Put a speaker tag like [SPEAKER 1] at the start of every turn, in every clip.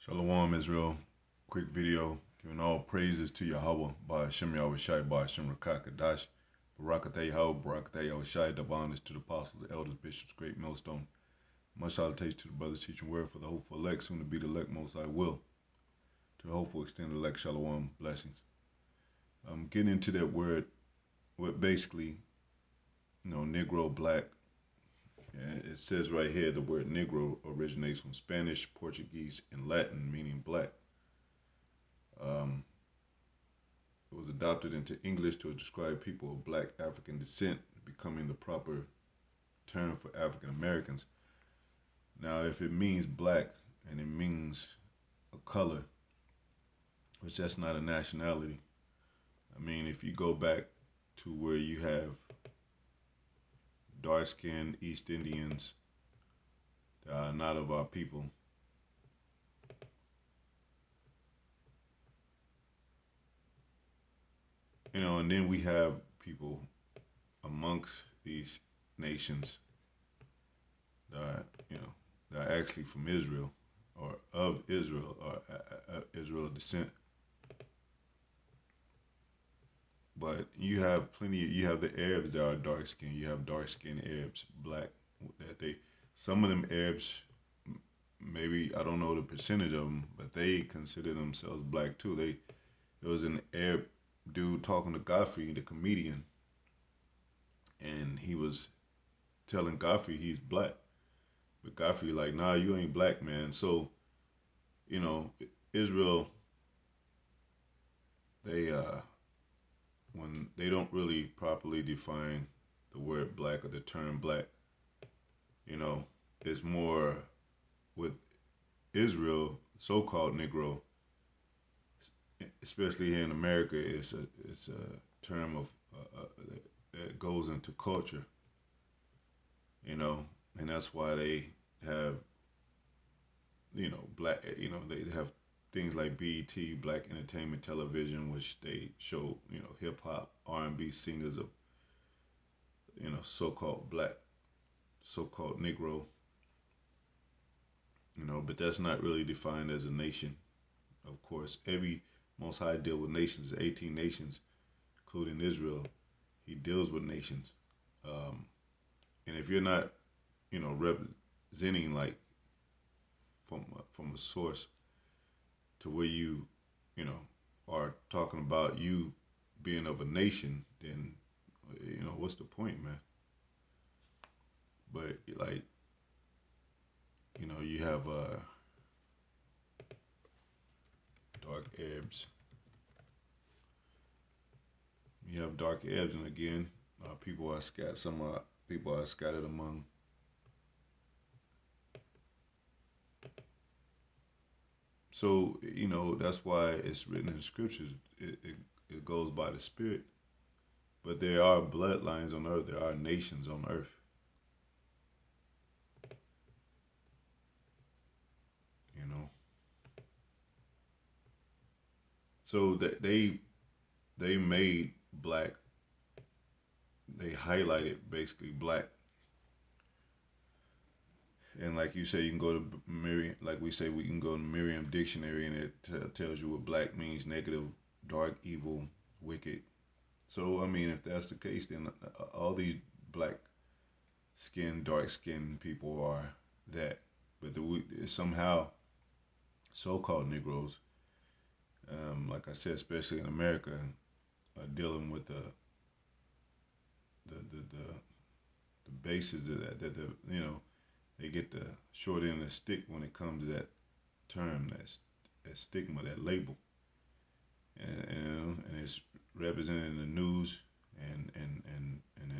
[SPEAKER 1] Shalom Israel, quick video giving all praises to Yahweh by Hashem Yahushai by Hashem Rakakadash, Barakatah Yahweh, Barakatah Yahushai, double honors to the apostles, elders, bishops, great millstone. Much salutations to the brothers teaching word for the hopeful elect, soon to be the elect, most I will. To the hopeful extended elect, Shalom, blessings. Getting into that word, what basically, Negro, black. It says right here the word Negro originates from Spanish, Portuguese, and Latin, meaning black. It was adopted into English to describe people of black African descent, becoming the proper term for African Americans. Now, if it means black and it means a color, which that's not a nationality. I mean, if you go back to where you have dark-skinned East Indians that are not of our people, and then we have people amongst these nations that are, that are actually from Israel or of Israel or Israel descent. But you have you have the Arabs that are dark skinned. You have dark skinned Arabs, black. Some of them Arabs, maybe I don't know the percentage of them, but they consider themselves black too. There was an Arab dude talking to Godfrey, the comedian, and he was telling Godfrey he's black, but Godfrey like, nah, you ain't black, man. So, Israel, they when they don't really properly define the word black or the term black, it's more with Israel, so-called Negro, especially here in America. It's a term of that goes into culture, and that's why they have, black, they have things like BET, Black Entertainment Television, which they show, hip hop, R&B singers of, so-called black, so-called Negro, but that's not really defined as a nation. Of course, every Most High deal with nations, 18 nations, including Israel. He deals with nations, and if you're not, representing like from a source to where you are talking about you being of a nation, then what's the point, man? But like, you have dark Arabs. You have dark Arabs, and again, people are scattered. Some people are scattered among. So that's why it's written in the scriptures. It goes by the Spirit. But there are bloodlines on earth. There are nations on earth. So that they made black. They highlighted basically black. And like you say, you can go to Miriam. Like we say, we can go to Miriam Dictionary, and it tells you what black means: negative, dark, evil, wicked. So I mean, if that's the case, then all these black skin, dark skinned people are that. But somehow, so-called Negroes, like I said, especially in America, are dealing with the basis of that they get the short end of the stick when it comes to that term, that stigma, that label, and it's represented in the news and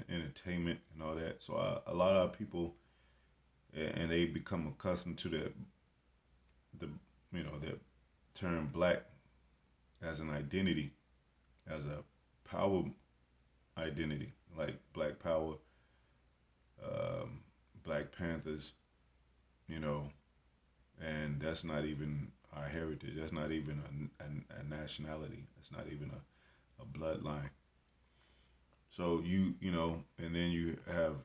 [SPEAKER 1] entertainment and all that. So a lot of people, and they become accustomed to that term black as an identity, as a power identity, like Black Power, Black Panthers, and that's not even our heritage. That's not even a nationality. It's not even a bloodline. So and then you have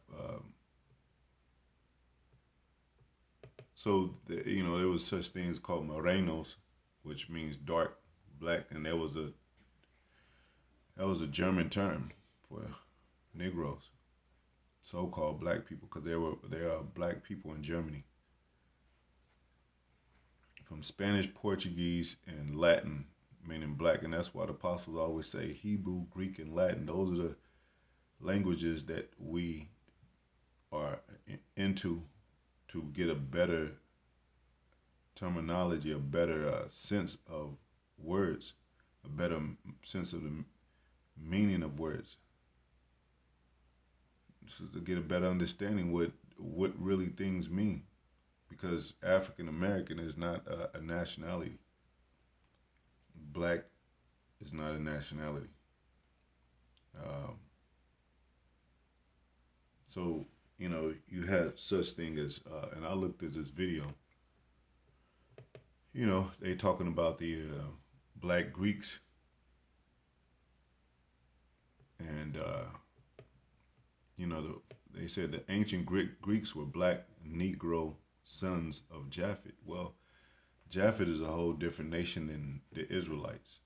[SPEAKER 1] So there was such things called morenos, which means dark black, and that was a German term for Negroes, so-called black people, because there are black people in Germany. From Spanish, Portuguese, and Latin, meaning black, and that's why the apostles always say Hebrew, Greek, and Latin. Those are the languages that we are into to get a better terminology, a better sense of words, a better sense of the meaning of words, so to get a better understanding what really things mean. Because African American is not a nationality. Black is not a nationality. Um, so you had such thing as, and I looked at this video. They talking about the black Greeks, and they said the ancient Greeks were black Negro sons of Japhet. Well, Japhet is a whole different nation than the Israelites.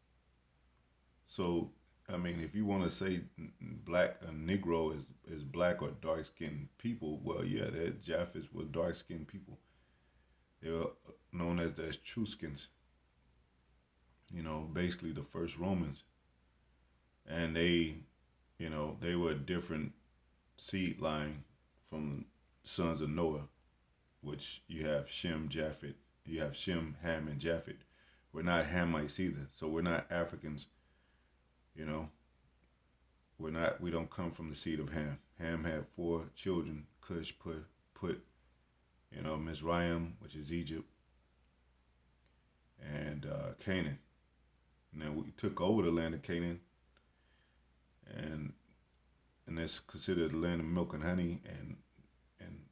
[SPEAKER 1] So, I mean, if you want to say black, a Negro is black or dark skinned people, well, yeah, that Japhets were dark skinned people. They were known as the Etruscans, basically the first Romans. And they were a different seed line from sons of Noah, which you have Shem, Japhet, you have Shem, Ham, and Japhet. We're not Hamites either, so we're not Africans. You know, we don't come from the seed of Ham. Ham had four children: Cush, Put, Mizraim, which is Egypt, and Canaan. And then we took over the land of Canaan, and and that's considered the land of milk and honey, and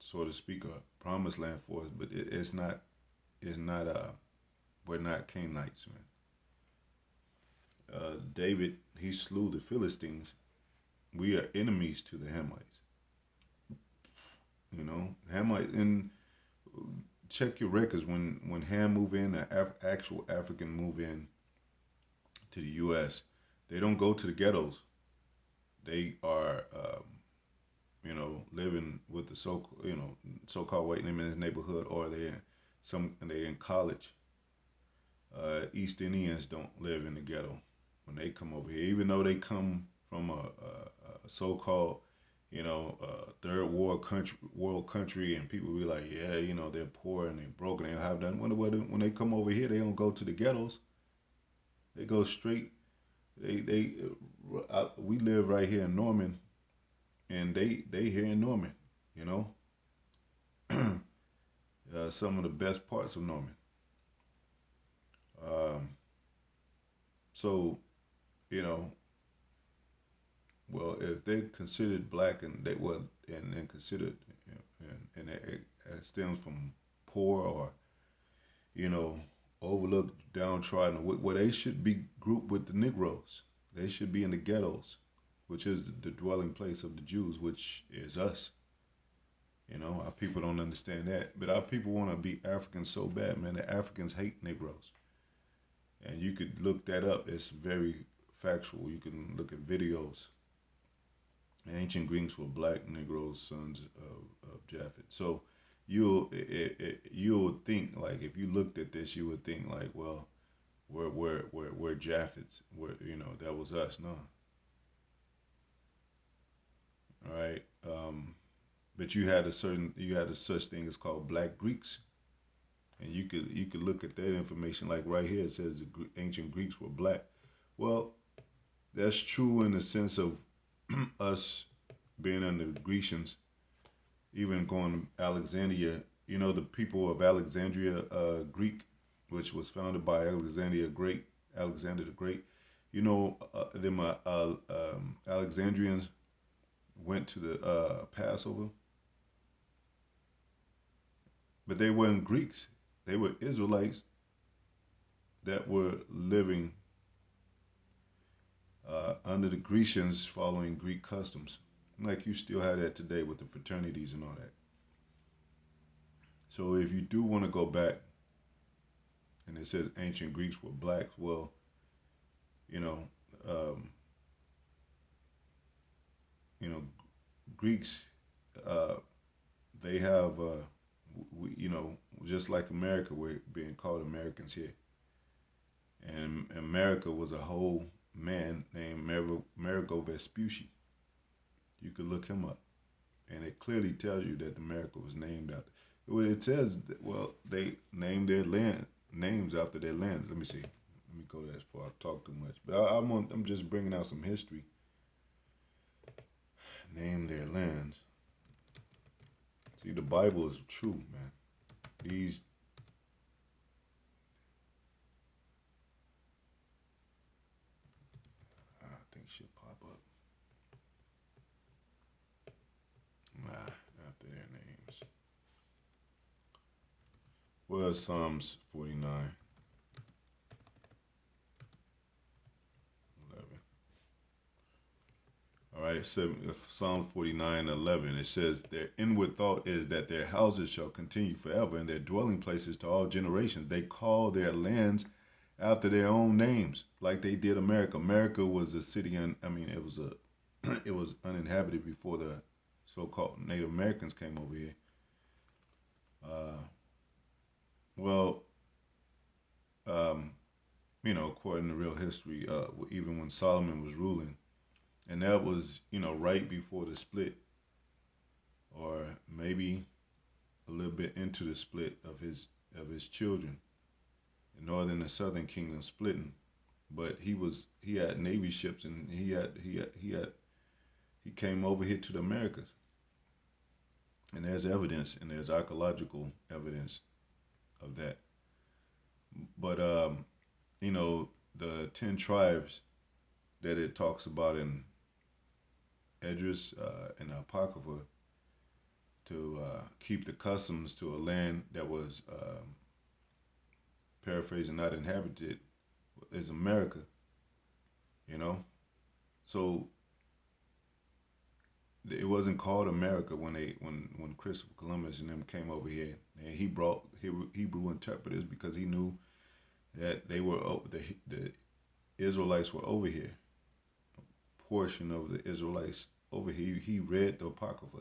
[SPEAKER 1] so to speak, a promised land for us. But it's not. It's not. We're not Canaanites, man. David, he slew the Philistines. We are enemies to the Hamites. Hamite, and check your records when Ham move in, actual African move in to the U.S. They don't go to the ghettos. They are, living with the so-called white in his neighborhood, or they in college. East Indians don't live in the ghetto when they come over here, even though they come from a so-called, third world country, and people be like, yeah, they're poor and they're broken, they don't have nothing. When they come over here, they don't go to the ghettos. They go straight. We live right here in Norman, and they here in Norman, you know, some of the best parts of Norman. Um, so you know, well, if they're considered black and they were and considered, and it stems from poor or you know overlooked, downtrodden, where they should be grouped with the Negroes. They should be in the ghettos, which is the dwelling place of the Jews, which is us. Our people don't understand that, but our people want to be Africans so bad, man. The Africans hate Negroes, and you could look that up. It's very factual. You can look at videos. The ancient Greeks were black Negroes, sons of Japhet. So you'll think, like, if you looked at this, you would think like, well, we're Japhets. That was us. No, all right. But you had a such thing as called black Greeks, and you could look at that information, like right here. It says the ancient Greeks were black. Well, that's true in the sense of us being under the Grecians, even going to Alexandria. The people of Alexandria, Greek, which was founded by Alexander the Great. Them Alexandrians went to the Passover, but they weren't Greeks. They were Israelites that were living under the Grecians, following Greek customs. Like you still have that today with the fraternities and all that. So if you do want to go back, and it says ancient Greeks were blacks, well, you know, um, you know, Greeks, uh, they have, you know, just like America, we're being called Americans here, and America was a whole man named Amerigo Vespucci. You could look him up, and it clearly tells you that America was named after. Well, it says, well, they named their land names after their lands. Let me see. Let me go that far. I talk too much, but I'm just bringing out some history. Name their lands. See, the Bible is true, man. These, I think, should pop up. Nah, after their names. Well, Psalms 49, 11. All right, so Psalm 49:11. It says, their inward thought is that their houses shall continue forever, and their dwelling places to all generations. They call their lands after their own names, like they did America. America was a city, and I mean, it was a, it was uninhabited before the so-called Native Americans came over here. Uh, well, um, according to real history, even when Solomon was ruling, and that was, right before the split, or maybe a little bit into the split of his children, the northern and southern kingdom splitting. But he had navy ships, and he came over here to the Americas, and there's evidence, and there's archaeological evidence of that. But the 10 tribes that it talks about in Edris and Apocrypha, to keep the customs to a land that was, paraphrasing, not inhabited, is America. You know, so it wasn't called America when Christopher Columbus and them came over here, and he brought Hebrew interpreters because he knew that they were the Israelites were over here. Portion of the Israelites over here. He read the Apocrypha.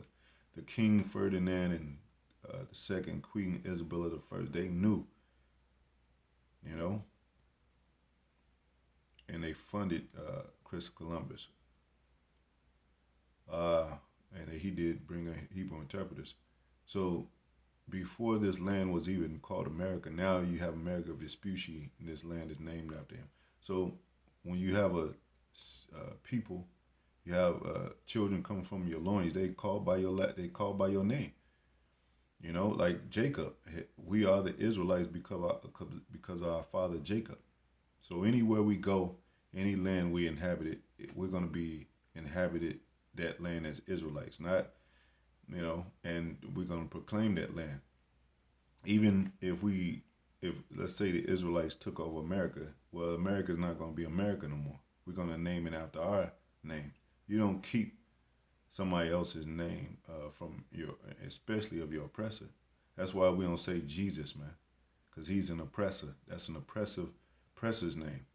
[SPEAKER 1] The King Ferdinand and the second Queen Isabella the first. They knew, you know, and they funded Christopher Columbus. Uh, and he did bring a Hebrew interpreters. So before this land was even called America, now you have America Vespucci, and this land is named after him. So when you have a people, you have children coming from your loins. They call by your name. Like Jacob. We are the Israelites because of our father Jacob. So anywhere we go, any land we inhabit, we're going to be inhabited that land as Israelites, not, and we're going to proclaim that land. Even if let's say the Israelites took over America, well, America's not going to be America no more. We're going to name it after our name. You don't keep somebody else's name from your, especially of your oppressor. That's why we don't say Jesus, man, because he's an oppressor. That's an oppressor's name.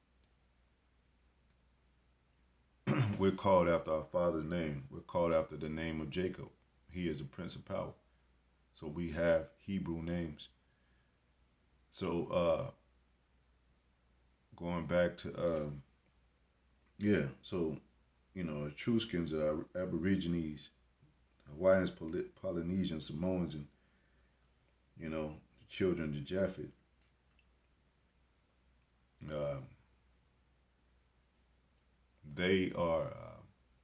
[SPEAKER 1] We're called after our father's name. We're called after the name of Jacob. He is a prince of power. So we have Hebrew names. So going back to yeah, so Etruscans, Aborigines, Hawaiians, Polynesians, Samoans, and the children of Japhet. Uh,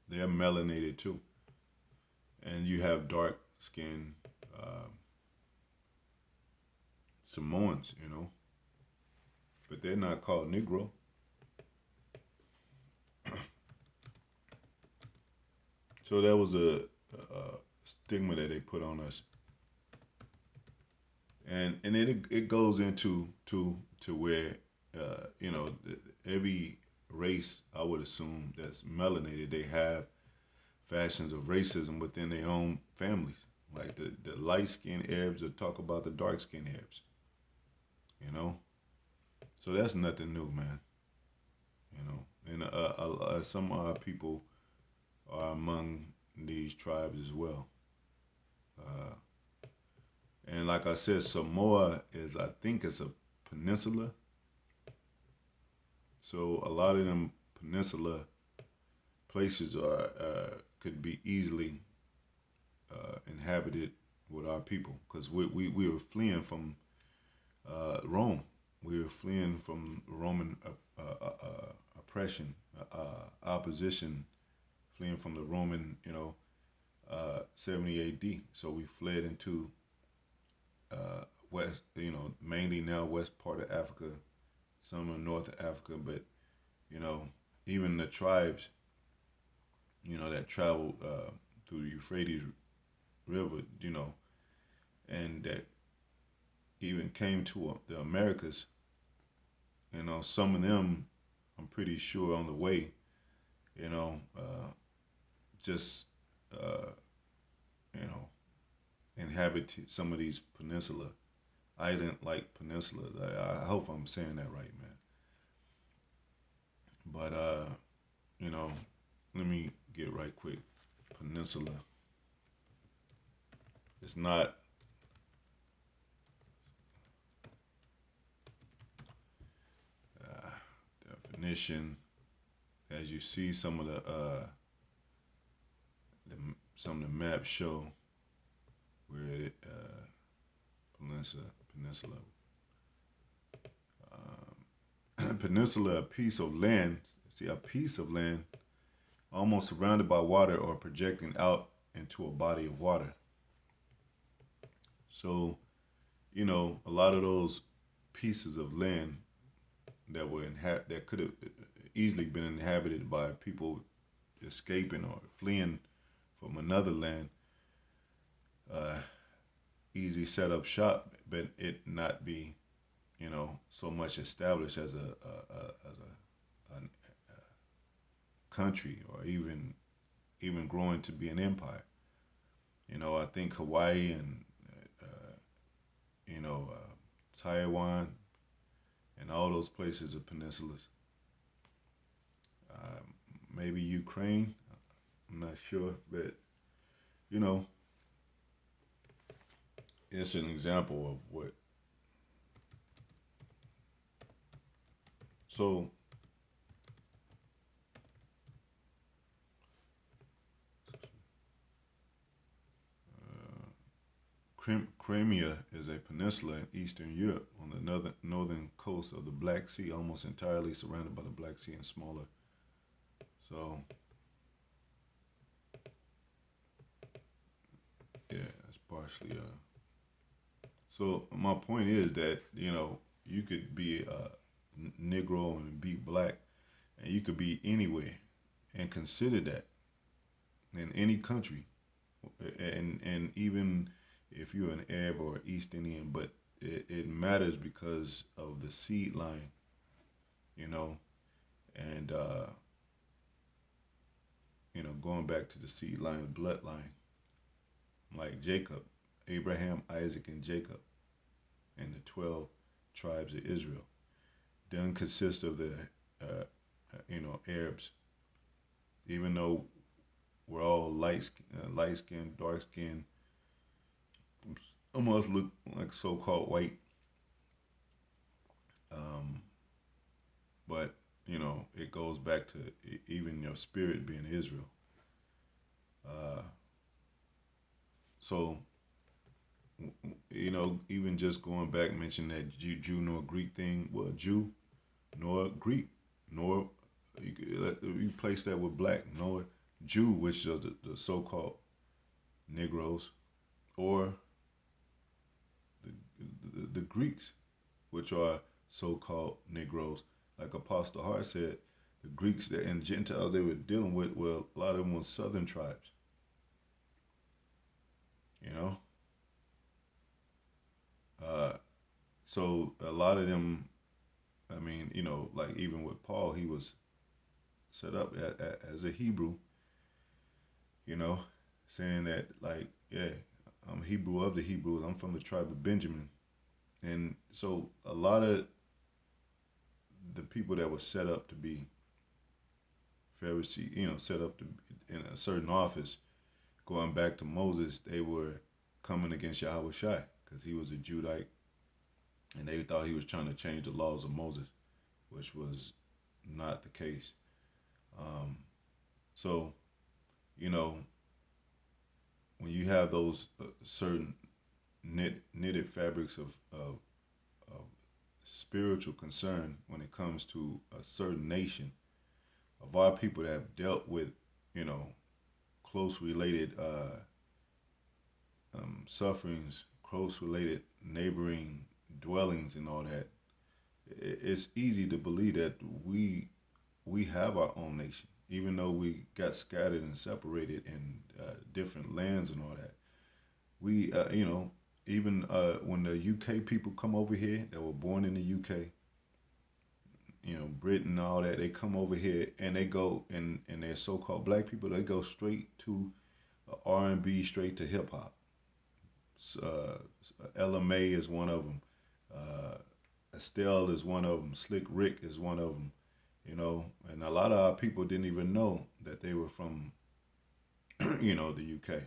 [SPEAKER 1] they're melanated too, and you have dark skin Samoans, but they're not called Negro. So that was a stigma that they put on us, and it goes into to where every race, I would assume, that's melanated, they have fashions of racism within their own families. Like the light skinned Arabs will talk about the dark skinned Arabs, you know? So that's nothing new, man. You know, and some people are among these tribes as well. Uh, and like I said, Samoa is, I think it's a peninsula. So a lot of them peninsula places are could be easily inhabited with our people because we were fleeing from Rome. We were fleeing from Roman oppression, opposition, fleeing from the Roman, 70 AD. So we fled into west, mainly now west part of Africa, some in north Africa, but you know, even the tribes, that traveled through the Euphrates River, and that even came to the Americas. Some of them, I'm pretty sure on the way, just uh, you know, inhabit some of these peninsula, island-like peninsulas. I hope I'm saying that right, man. But let me get right quick. Peninsula. It's not. Uh, Definition. As you see, the some of the maps show where peninsula. Peninsula, a piece of land. See, a piece of land almost surrounded by water or projecting out into a body of water. So, a lot of those pieces of land that could have easily been inhabited by people escaping or fleeing from another land, uh, easy set up shop, but it not be, so much established as a country or even growing to be an empire. I think Hawaii and uh, Taiwan and all those places are peninsulas. Uh, Maybe Ukraine. I'm not sure, but you know, it's an example of what. So uh, Crimea is a peninsula in Eastern Europe on the northern coast of the Black Sea, almost entirely surrounded by the Black Sea and smaller. So yeah, that's partially. So my point is that you could be a Negro and be black, and you could be anywhere, and consider that in any country, and even if you're an Arab or East Indian, but it matters because of the seed line, you know, and going back to the seed line, bloodline, like Jacob, Abraham, Isaac, and Jacob, and the 12 tribes of Israel. Then consists of the Arabs, even though we're all light skin, dark skin, almost look like so-called white. Um, but it goes back to even your spirit being Israel. Uh, so even just going back, mentioning that Jew nor Greek thing. Well, Jew nor Greek nor you place that with black nor Jew, which are the so-called Negroes, or the Greeks, which are so-called Negroes. Like Apostle Hart said, the Greeks that and Gentiles they were dealing with, well, a lot of them were southern tribes. You know, uh, so a lot of them. I mean, like even with Paul, he was set up as a Hebrew. You know, saying that like, yeah, I'm Hebrew of the Hebrews. I'm from the tribe of Benjamin, and so a lot of the people that were set up to be Pharisee, set up to in a certain office, going back to Moses, they were coming against Yahweh Shai because he was a Judite, and they thought he was trying to change the laws of Moses, which was not the case. Um, so, you know, when you have those certain knitted fabrics of spiritual concern when it comes to a certain nation, of our people that have dealt with, you know, close related sufferings, close related neighboring dwellings, and all that, it's easy to believe that we have our own nation, even though we got scattered and separated in different lands and all that. We, even when the UK people come over here that were born in the UK, Britain and all that, they come over here and they go and they're so-called black people. They go straight to R&B, straight to hip hop. Uh, LMA is one of them. Uh, Estelle is one of them. Slick Rick is one of them. And a lot of our people didn't even know that they were from, the UK.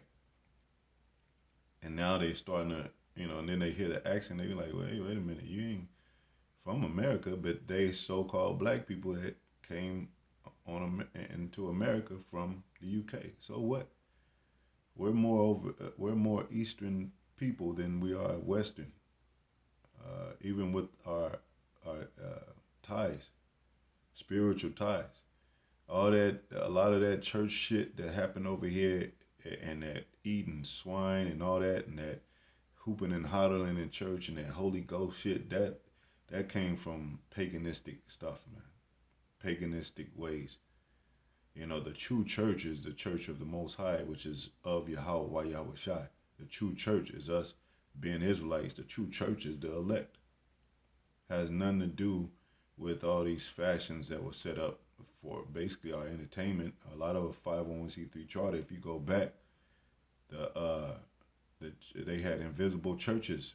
[SPEAKER 1] And now they starting to, and then they hear the accent. They be like, wait a minute, you ain't from America, but they so-called black people that came into America from the UK. So what? We're more Eastern people than we are Western. Even with our ties, spiritual ties, all that, a lot of that church shit that happened over here, and that eating swine and all that, and that hooping and hollering in church, and that Holy Ghost shit, that came from paganistic stuff, man. Paganistic ways. The true church is the church of the Most High, which is of Yahweh Yahweh Shai. The true church is us being Israelites. The true church is the elect. Has nothing to do with all these fashions that were set up for basically our entertainment. A lot of a 501c3 charter. If you go back, they had invisible churches.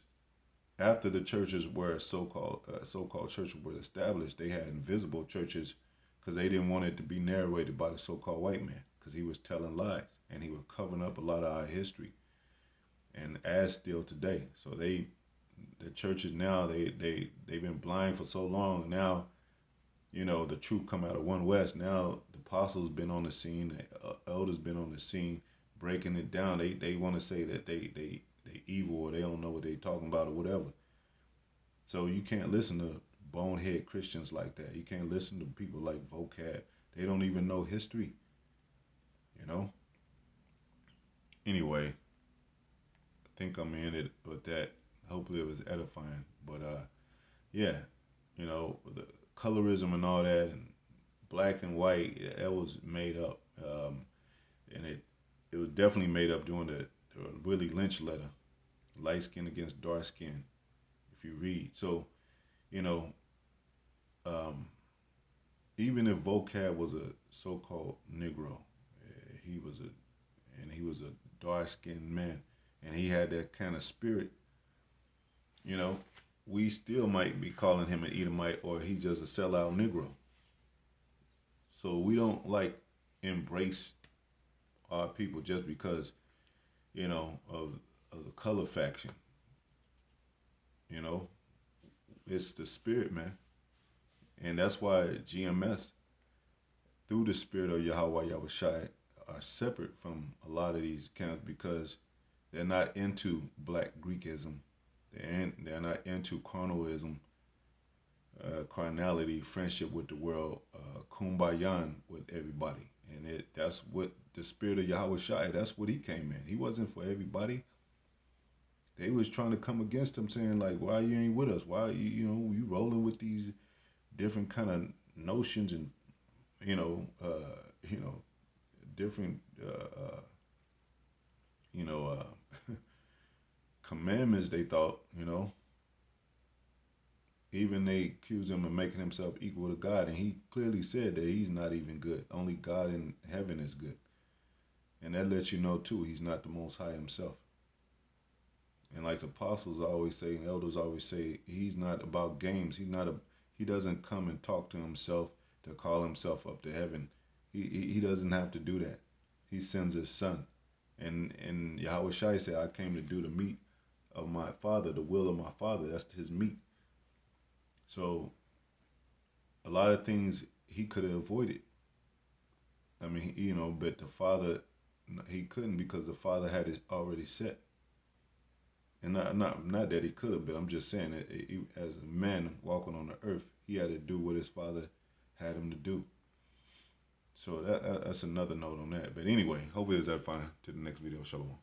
[SPEAKER 1] After the churches were so-called churches were established, they had invisible churches because they didn't want it to be narrated by the so-called white man, because he was telling lies and he was covering up a lot of our history, and as still today. So the churches now, they've been blind for so long. Now, the truth come out of One West. Now the apostles been on the scene, the elders been on the scene, breaking it down. They want to say that they evil, or they don't know what they talking about, or whatever. So you can't listen to bonehead Christians like that. You can't listen to people like Vocab. They don't even know history. You know. Anyway, I think I'm in it with that. Hopefully it was edifying. But yeah, the colorism and all that, and black and white, that was made up, and it was definitely made up during the Willie Lynch letter, light skin against dark skin. If you read, so you know, um, even if Vocab was a so-called Negro, he was a dark-skinned man, and he had that kind of spirit. You know, we still might be calling him an Edomite, or he just a sellout Negro. So we don't like embrace our people just because of the color faction. You know, it's the spirit, man, and that's why GMS, through the spirit of Yahweh Yahushai, are separate from a lot of these camps, because they're not into Black Greekism. They're not into carnalism, carnality, friendship with the world, kumbayan with everybody. And that's what the spirit of Yahweh Shai, that's what he came in. He wasn't for everybody. They was trying to come against him, saying like, why you ain't with us? Why you rolling with these different kind of notions, and you know, uh, you know, different you know, commandments, they thought, even they accused him of making himself equal to God, and he clearly said that he's not even good. Only God in heaven is good. And that lets you know too, he's not the most high himself. And like the apostles always say, and elders always say, he's not about games. He doesn't come and talk to himself to call himself up to heaven. He doesn't have to do that. He sends his son. And Yahweh Shai said, I came to do the meat of my father, the will of my father. That's his meat. So a lot of things he could have avoided. I mean, but the father, he couldn't because the father had it already set. And not that he could, but I'm just saying that as a man walking on the earth, he had to do what his father had him to do. So that's another note on that. But anyway, hopefully it's that fine. To the next video. Shalom.